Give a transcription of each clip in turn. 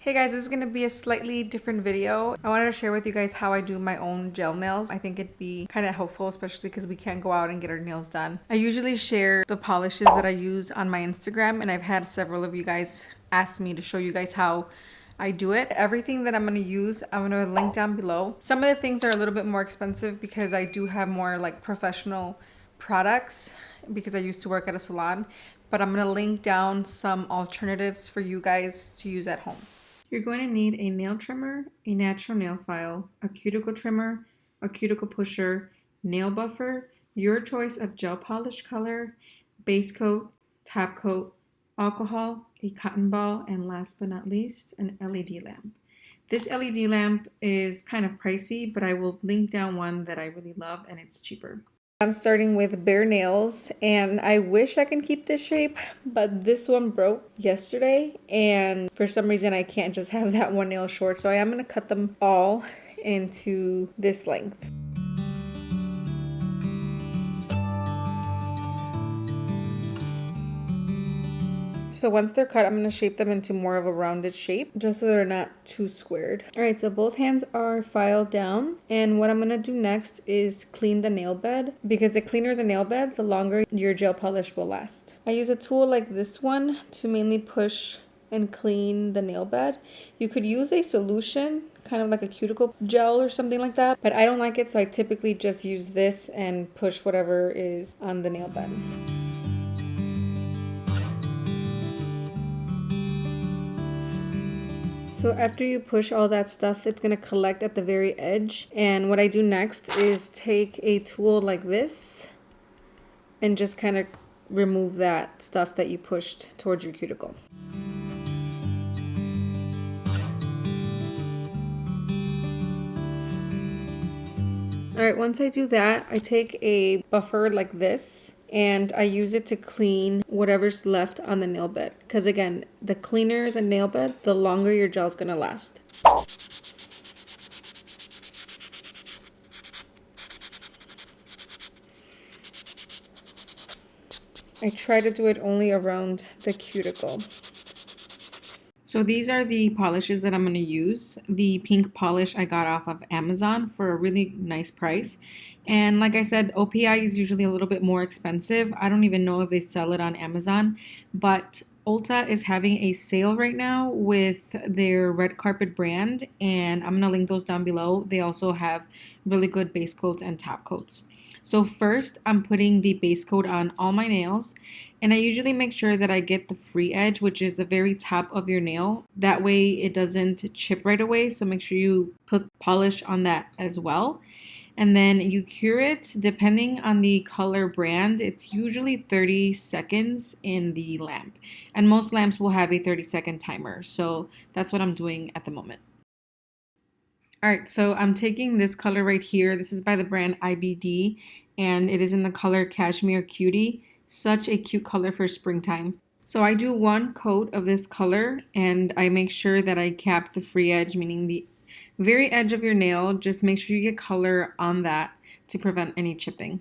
Hey guys, this is going to be a slightly different video. I wanted to share with you guys how I do my own gel nails. I think it'd be kind of helpful, especially because we can't go out and get our nails done. I usually share the polishes that I use on my Instagram, and I've had several of you guys ask me to show you guys how I do it. Everything that I'm going to use, I'm going to link down below. Some of the things are a little bit more expensive because I do have more like professional products because I used to work at a salon, but I'm going to link down some alternatives for you guys to use at home. You're going to need a nail trimmer, a natural nail file, a cuticle trimmer, a cuticle pusher, nail buffer, your choice of gel polish color, base coat, top coat, alcohol, a cotton ball, and last but not least, an LED lamp. This LED lamp is kind of pricey, but I will link down one that I really love and it's cheaper. I'm starting with bare nails, and I wish I can keep this shape, but this one broke yesterday, and for some reason I can't just have that one nail short, so I am going to cut them all into this length. So once they're cut, I'm going to shape them into more of a rounded shape, just so they're not too squared. All right, so both hands are filed down. And what I'm going to do next is clean the nail bed, because the cleaner the nail bed, the longer your gel polish will last. I use a tool like this one to mainly push and clean the nail bed. You could use a solution, kind of like a cuticle gel or something like that, but I don't like it, so I typically just use this and push whatever is on the nail bed. So after you push all that stuff, it's going to collect at the very edge. And what I do next is take a tool like this and just kind of remove that stuff that you pushed towards your cuticle. All right, once I do that, I take a buffer like this and I use it to clean whatever's left on the nail bed. Because again, the cleaner the nail bed, the longer your gel's gonna last. I try to do it only around the cuticle. So these are the polishes that I'm going to use. The pink polish I got off of Amazon for a really nice price. And like I said, OPI is usually a little bit more expensive. I don't even know if they sell it on Amazon, but Ulta is having a sale right now with their red carpet brand, and I'm going to link those down below. They also have really good base coats and top coats. So first, I'm putting the base coat on all my nails, and I usually make sure that I get the free edge, which is the very top of your nail. That way it doesn't chip right away, so make sure you put polish on that as well. And then you cure it depending on the color brand. It's usually 30 seconds in the lamp, and most lamps will have a 30-second timer, so that's what I'm doing at the moment. All right, so I'm taking this color right here. This is by the brand IBD, and it is in the color Cashmere Cutie. Such a cute color for springtime. So I do one coat of this color, and I make sure that I cap the free edge, meaning the very edge of your nail. Just make sure you get color on that to prevent any chipping.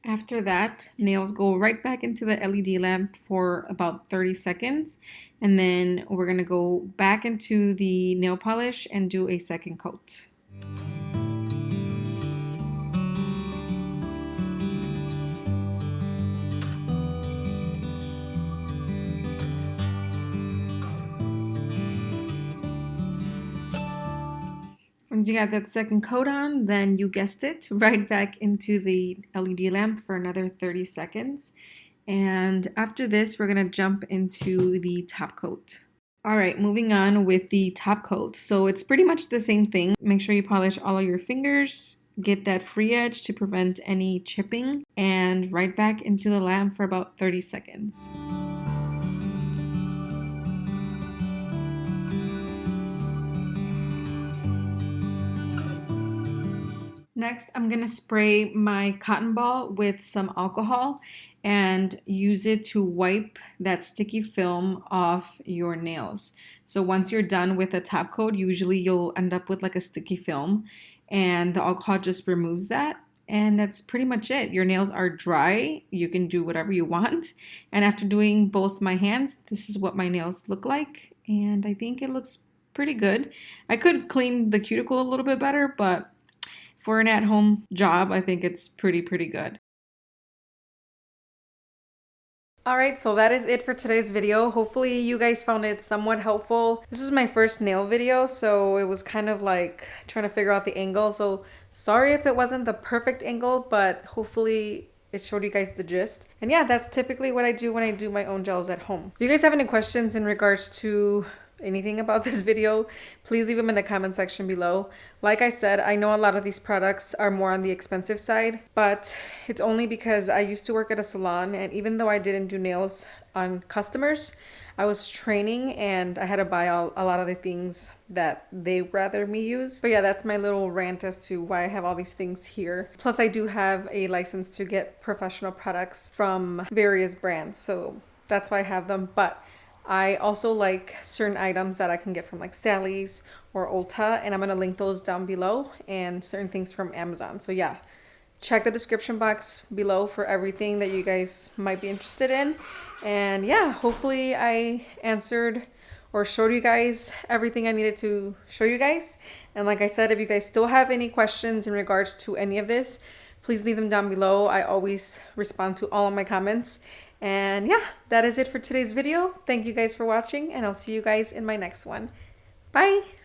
After that, nails go right back into the LED lamp for about 30 seconds. And then we're going to go back into the nail polish and do a second coat. Once you got that second coat on, then you guessed it, right back into the LED lamp for another 30 seconds. And after this, we're going to jump into the top coat. All right, moving on with the top coat. So it's pretty much the same thing. Make sure you polish all of your fingers, get that free edge to prevent any chipping, and right back into the lamp for about 30 seconds. Next, I'm gonna spray my cotton ball with some alcohol and use it to wipe that sticky film off your nails. So once you're done with the top coat, usually you'll end up with like a sticky film, and the alcohol just removes that. And that's pretty much it. Your nails are dry. You can do whatever you want. And after doing both my hands, this is what my nails look like. And I think it looks pretty good. I could clean the cuticle a little bit better, but for an at-home job, I think it's pretty good. Alright, so that is it for today's video. Hopefully you guys found it somewhat helpful. This was my first nail video, so it was kind of like trying to figure out the angle. So sorry if it wasn't the perfect angle, but hopefully it showed you guys the gist. And yeah, that's typically what I do when I do my own gels at home. If you guys have any questions in regards to anything about this video, please leave them in the comment section below. Like I said, I know a lot of these products are more on the expensive side, but it's only because I used to work at a salon, and even though I didn't do nails on customers, I was training and I had to buy a lot of the things that they rather me use. But yeah, that's my little rant as to why I have all these things here. Plus I do have a license to get professional products from various brands, so that's why I have them. But I also like certain items that I can get from like Sally's or Ulta, and I'm going to link those down below, and certain things from Amazon. So yeah, check the description box below for everything that you guys might be interested in. And yeah, hopefully I answered or showed you guys everything I needed to show you guys. And like I said, if you guys still have any questions in regards to any of this, please leave them down below. I always respond to all of my comments. And yeah, that is it for today's video. Thank you guys for watching, and I'll see you guys in my next one. Bye!